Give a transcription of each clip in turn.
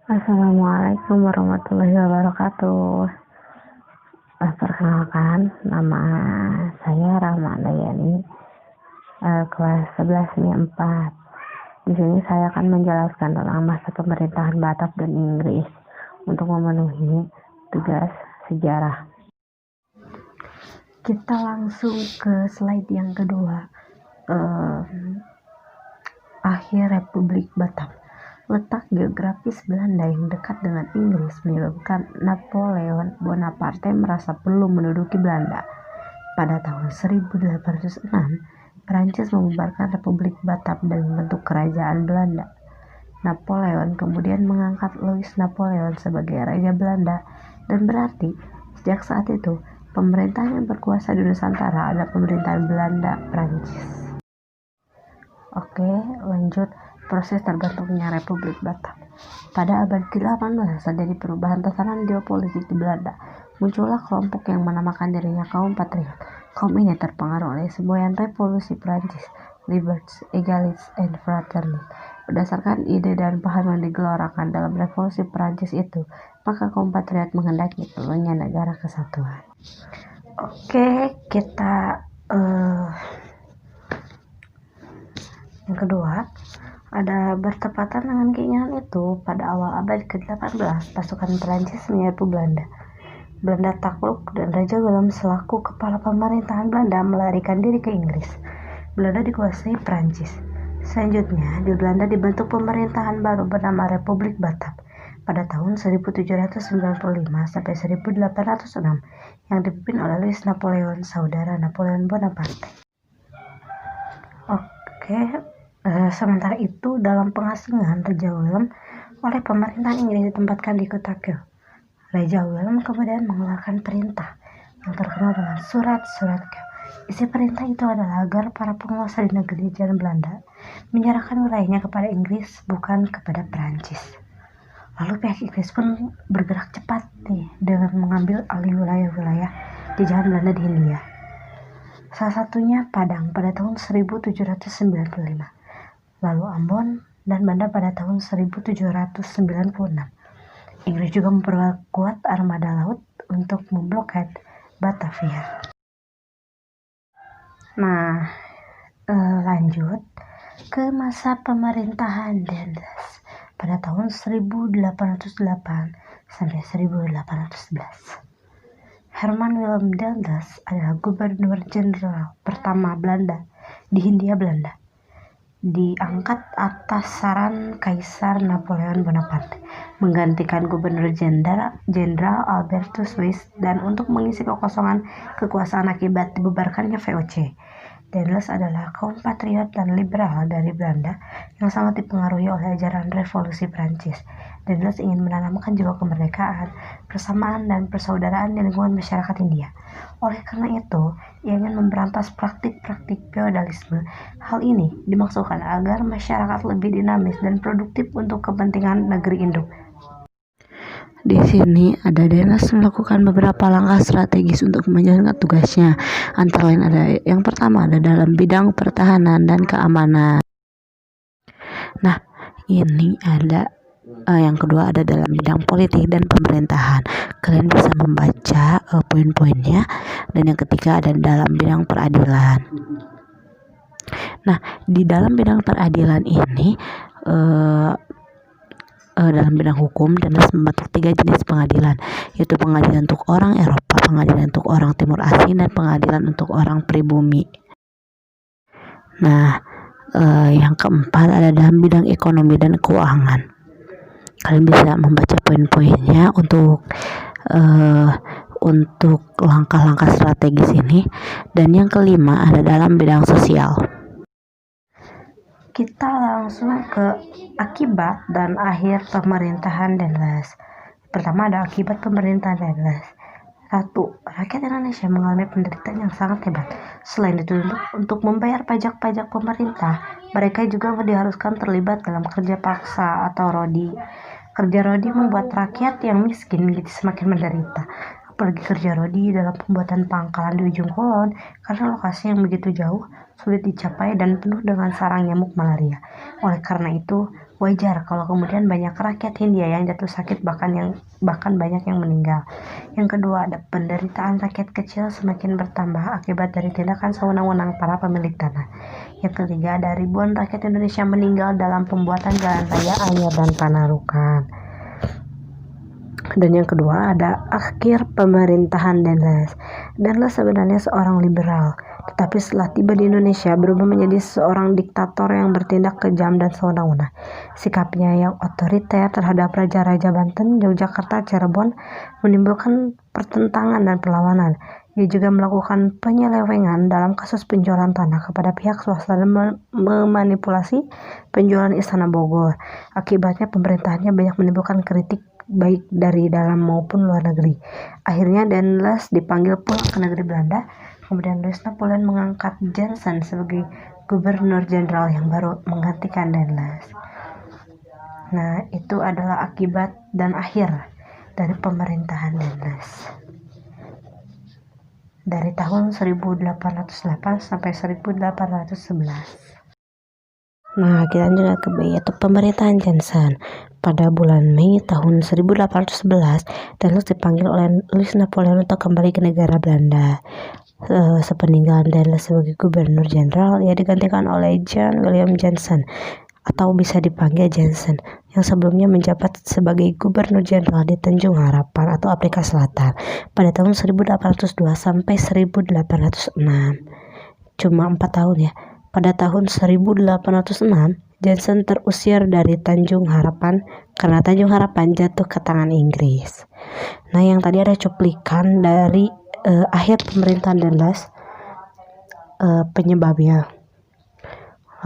Assalamualaikum warahmatullahi wabarakatuh. Perkenalkan, nama saya Rahma Dayani, kelas 11 SMI 4. Di sini saya akan menjelaskan tentang masa pemerintahan Batak dan Inggris untuk memenuhi tugas sejarah. Kita langsung ke slide yang kedua. Akhir Republik Batak. Letak geografis Belanda yang dekat dengan Inggris menyebabkan Napoleon Bonaparte merasa perlu menduduki Belanda. Pada tahun 1806, Prancis membubarkan Republik Batak dan membentuk Kerajaan Belanda. Napoleon kemudian mengangkat Louis Napoleon sebagai Raja Belanda, dan berarti sejak saat itu pemerintahan yang berkuasa di Nusantara adalah pemerintahan Belanda Prancis. Oke, lanjut. Proses terbentuknya Republik Batak. Pada abad ke-18 terjadi perubahan tatanan geopolitik di Belanda. Muncullah kelompok yang menamakan dirinya kaum patriot. Kaum ini terpengaruh oleh semboyan revolusi Prancis, Liberté, Égalité, and Fraternité. Berdasarkan ide dan paham yang digelorakan dalam revolusi Prancis itu, maka kaum patriot menghendaki perlunya negara kesatuan. Oke, kita yang kedua, ada bertepatan dengan keinginan itu, pada awal abad ke-18, pasukan Prancis menyerbu Belanda. Belanda takluk dan Raja Willem selaku kepala pemerintahan Belanda melarikan diri ke Inggris. Belanda dikuasai Prancis. Selanjutnya, di Belanda dibentuk pemerintahan baru bernama Republik Batak pada tahun 1795 sampai 1806 yang dipimpin oleh Louis Napoleon, saudara Napoleon Bonaparte. Oke. Sementara itu, dalam pengasingan Raja Willem oleh pemerintahan Inggris ditempatkan di kota Kew. Raja Willem kemudian mengeluarkan perintah yang terkenal dengan Surat-Surat Kew. Isi perintah itu adalah agar para penguasa di negeri jajahan Belanda menyerahkan wilayahnya kepada Inggris, bukan kepada Prancis. Lalu pihak Inggris pun bergerak cepat dengan mengambil alih wilayah-wilayah jajahan Belanda di Hindia. Salah satunya Padang pada tahun 1795. Lalu Ambon dan Banda pada tahun 1796. Inggris juga memperkuat armada laut untuk memblokade Batavia. Nah, lanjut ke masa pemerintahan Daendels pada tahun 1808 sampai 1811. Herman Willem Daendels adalah gubernur jenderal pertama Belanda di Hindia Belanda. Diangkat atas saran Kaisar Napoleon Bonaparte menggantikan Gubernur Jenderal Albertus Swiss dan untuk mengisi kekosongan kekuasaan akibat dibubarkannya VOC. Daendels adalah kaum patriot dan liberal dari Belanda yang sangat dipengaruhi oleh ajaran revolusi Prancis. Daendels ingin menanamkan jiwa kemerdekaan, persamaan, dan persaudaraan di lingkungan masyarakat Hindia. Oleh karena itu, ia ingin memberantas praktik-praktik feodalisme. Hal ini dimaksudkan agar masyarakat lebih dinamis dan produktif untuk kepentingan negeri induk. Di sini ada Daendels melakukan beberapa langkah strategis untuk menjalankan tugasnya. Antara lain ada yang pertama ada dalam bidang pertahanan dan keamanan. Nah, ini ada yang kedua ada dalam bidang politik dan pemerintahan. Kalian bisa membaca poin-poinnya. Dan yang ketiga ada dalam bidang peradilan. Nah, di dalam bidang peradilan ini dalam bidang hukum, Daendels membentuk 3 jenis pengadilan, yaitu pengadilan untuk orang Eropa, pengadilan untuk orang Timur Asing, dan pengadilan untuk orang pribumi. Nah, yang keempat ada dalam bidang ekonomi dan keuangan. Kalian bisa membaca poin-poinnya untuk langkah-langkah strategis ini. Dan yang kelima ada dalam bidang sosial. Kita langsung ke akibat dan akhir pemerintahan Daendels. Pertama ada akibat pemerintahan Daendels. 1. Rakyat Indonesia mengalami penderitaan yang sangat hebat. Selain dituntut untuk membayar pajak-pajak pemerintah, mereka juga diharuskan terlibat dalam kerja paksa atau rodi. Kerja rodi membuat rakyat yang miskin menjadi semakin menderita. Apalagi kerja rodi dalam pembuatan pangkalan di ujung kulon, karena lokasi yang begitu jauh, sulit dicapai dan penuh dengan sarang nyamuk malaria. Oleh karena itu, Wajar kalau kemudian banyak rakyat Hindia yang jatuh sakit bahkan banyak yang meninggal. Yang kedua, ada penderitaan rakyat kecil semakin bertambah akibat dari tindakan sewenang-wenang para pemilik tanah. Yang ketiga, ada ribuan rakyat Indonesia meninggal dalam pembuatan jalan raya Anyer dan Panarukan. Dan yang kedua, ada akhir pemerintahan Dendles. Dendles sebenarnya seorang liberal, tetapi setelah tiba di Indonesia berubah menjadi seorang diktator yang bertindak kejam dan sewenang-wenang. Sikapnya yang otoriter terhadap raja-raja Banten, Yogyakarta, Cirebon menimbulkan pertentangan dan perlawanan. Ia juga melakukan penyelewengan dalam kasus penjualan tanah kepada pihak swasta dan memanipulasi penjualan Istana Bogor. Akibatnya pemerintahannya banyak menimbulkan kritik baik dari dalam maupun luar negeri. Akhirnya Dendles dipanggil pulang ke negeri Belanda. Kemudian Louis Napoleon mengangkat Jansen sebagai gubernur jenderal yang baru menggantikan Dendles. Nah, itu adalah akibat dan akhir dari pemerintahan Dendles. Dari tahun 1808 sampai 1811. Nah, kita lanjut ke B, yaitu pemerintahan Jansen. Pada bulan Mei tahun 1811, Dendles dipanggil oleh Louis Napoleon untuk kembali ke negara Belanda. Sepeninggalan Dendles sebagai gubernur jenderal, ia digantikan oleh John William Jansen, atau bisa dipanggil Jansen, yang sebelumnya menjabat sebagai gubernur jenderal di Tanjung Harapan atau Afrika Selatan pada tahun 1802 sampai 1806. Cuma 4 tahun ya. Pada tahun 1806, Jansen terusir dari Tanjung Harapan karena Tanjung Harapan jatuh ke tangan Inggris. Nah, yang tadi ada cuplikan dari akhir pemerintahan Dendles, penyebabnya.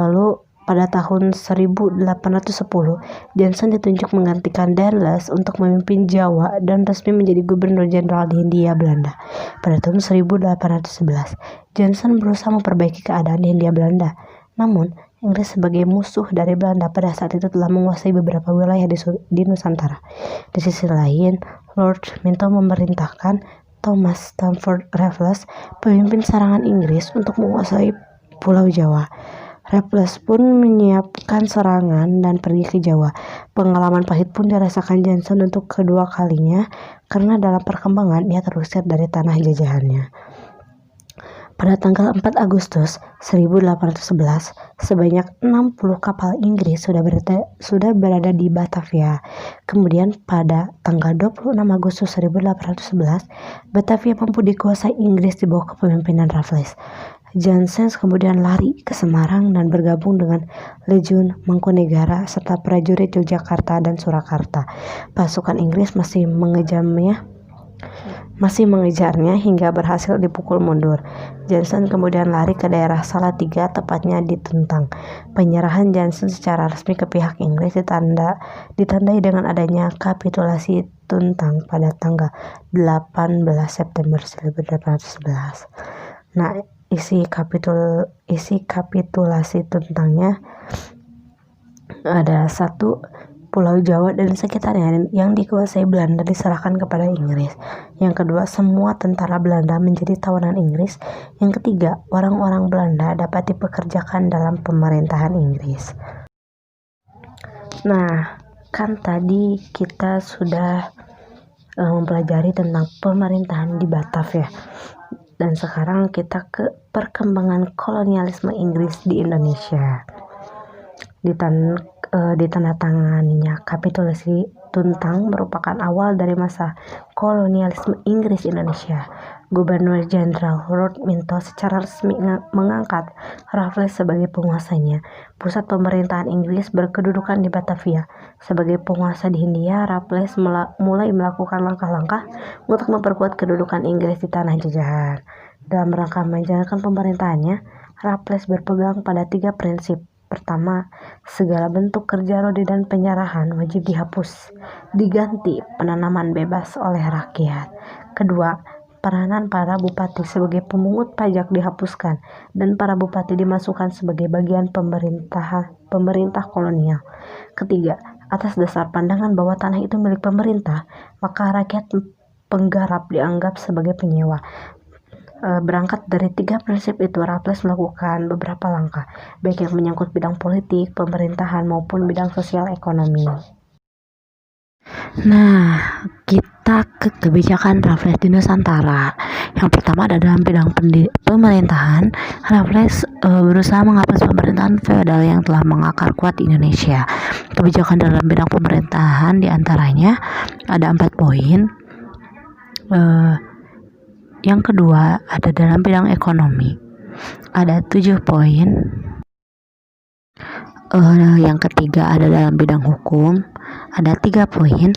Lalu pada tahun 1810, Jansen ditunjuk menggantikan Dendles untuk memimpin Jawa dan resmi menjadi gubernur jenderal di Hindia Belanda. Pada tahun 1811, Jansen berusaha memperbaiki keadaan di Hindia Belanda. Namun, Inggris sebagai musuh dari Belanda pada saat itu telah menguasai beberapa wilayah di Nusantara. Di sisi lain, Lord Minto memerintahkan Thomas Stamford Raffles, pemimpin serangan Inggris, untuk menguasai Pulau Jawa. Raffles pun menyiapkan serangan dan pergi ke Jawa. Pengalaman pahit pun dirasakan Jansen untuk kedua kalinya karena dalam perkembangan ia terusir dari tanah jajahannya. Pada tanggal 4 Agustus 1811, sebanyak 60 kapal Inggris sudah berada di Batavia. Kemudian pada tanggal 26 Agustus 1811, Batavia mampu dikuasai Inggris di bawah kepemimpinan Raffles. Jansen kemudian lari ke Semarang dan bergabung dengan Legiun Mangkunegara serta prajurit Yogyakarta dan Surakarta. Pasukan Inggris masih mengejarnya hingga berhasil dipukul mundur. Jansen kemudian lari ke daerah Salatiga, tepatnya di Tuntang. Penyerahan Jansen secara resmi ke pihak Inggris ditandai dengan adanya kapitulasi Tuntang pada tanggal 18 September 1811. Nah, isi kapitulasi Tuntangnya ada 1. Pulau Jawa dan sekitarnya yang dikuasai Belanda diserahkan kepada Inggris. Yang kedua, semua tentara Belanda menjadi tawanan Inggris. Yang ketiga, orang-orang Belanda dapat dipekerjakan dalam pemerintahan Inggris. Nah, kan tadi kita sudah mempelajari tentang pemerintahan di Batavia. Dan sekarang kita ke perkembangan kolonialisme Inggris di Indonesia. Ditandatanganinya kapitulasi Tuntang merupakan awal dari masa kolonialisme Inggris Indonesia. Gubernur Jenderal Lord Minto secara resmi mengangkat Raffles sebagai penguasanya. Pusat pemerintahan Inggris berkedudukan di Batavia. Sebagai penguasa di Hindia, Raffles mulai melakukan langkah-langkah untuk memperkuat kedudukan Inggris di tanah jajahan. Dalam rangka menjalankan pemerintahannya, Raffles berpegang pada 3 prinsip. Pertama, segala bentuk kerja rodi dan penyerahan wajib dihapus, diganti penanaman bebas oleh rakyat. Kedua, peranan para bupati sebagai pemungut pajak dihapuskan dan para bupati dimasukkan sebagai bagian pemerintah kolonial. Ketiga, atas dasar pandangan bahwa tanah itu milik pemerintah, maka rakyat penggarap dianggap sebagai penyewa. Berangkat dari 3 prinsip itu, Raffles melakukan beberapa langkah, baik yang menyangkut bidang politik, pemerintahan, maupun bidang sosial ekonomi. Nah, kita ke kebijakan Raffles di Nusantara. Yang pertama ada dalam bidang pemerintahan. Raffles berusaha menghapus pemerintahan feodal yang telah mengakar kuat di Indonesia. Kebijakan dalam bidang pemerintahan diantaranya ada 4 poin. Yang kedua ada dalam bidang ekonomi, ada 7 poin. Yang ketiga ada dalam bidang hukum, ada 3 poin.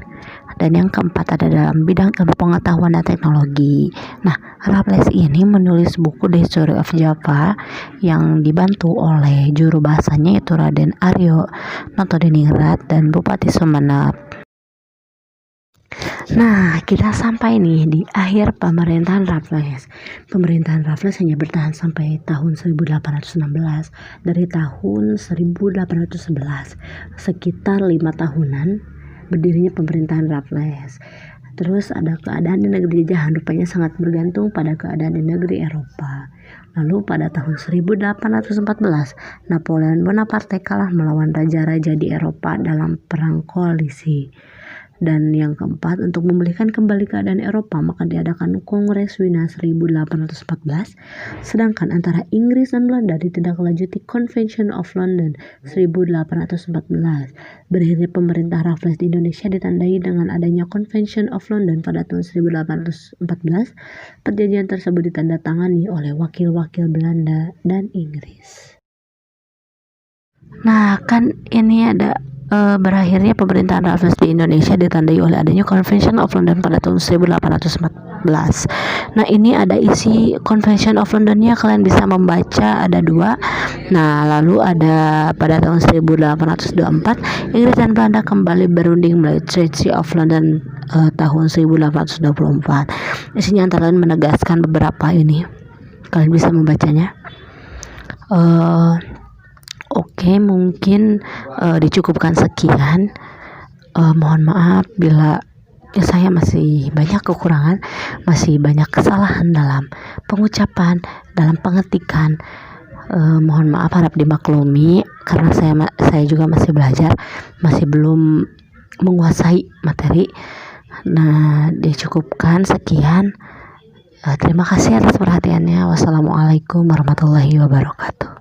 Dan yang keempat ada dalam bidang ilmu pengetahuan dan teknologi. Nah, Raffles ini menulis buku The History of Java yang dibantu oleh juru bahasanya yaitu Raden Aryo Notodeningrat dan Bupati Sumeneb. Nah, kita sampai nih di akhir pemerintahan Raffles. Pemerintahan Raffles hanya bertahan sampai tahun 1816. Dari tahun 1811, sekitar 5 tahunan berdirinya pemerintahan Raffles. Terus ada keadaan di negeri jajahan, rupanya sangat bergantung pada keadaan di negeri Eropa. Lalu pada tahun 1814, Napoleon Bonaparte kalah melawan raja-raja di Eropa dalam perang koalisi. Dan yang keempat, untuk memulihkan kembali keadaan Eropa, maka diadakan Kongres Wina 1814. Sedangkan antara Inggris dan Belanda ditindaklanjuti Convention of London 1814. Berakhirnya pemerintah Raffles di Indonesia ditandai dengan adanya Convention of London pada tahun 1814. Perjanjian tersebut ditandatangani oleh wakil-wakil Belanda dan Inggris. Nah, kan ini ada berakhirnya pemerintahan Raffles di Indonesia ditandai oleh adanya Convention of London pada tahun 1814. Nah, ini ada isi Convention of Londonnya, kalian bisa membaca, ada 2. Nah, lalu ada pada tahun 1824 Inggris dan Belanda kembali berunding melalui Treaty of London tahun 1824. Isinya antara lain menegaskan beberapa ini, kalian bisa membacanya. Oke, mungkin dicukupkan sekian. Mohon maaf bila saya masih banyak kekurangan, masih banyak kesalahan dalam pengucapan, dalam pengetikan. Mohon maaf, harap dimaklumi karena saya juga masih belajar, masih belum menguasai materi. Nah, dicukupkan sekian. Terima kasih atas perhatiannya. Wassalamualaikum warahmatullahi wabarakatuh.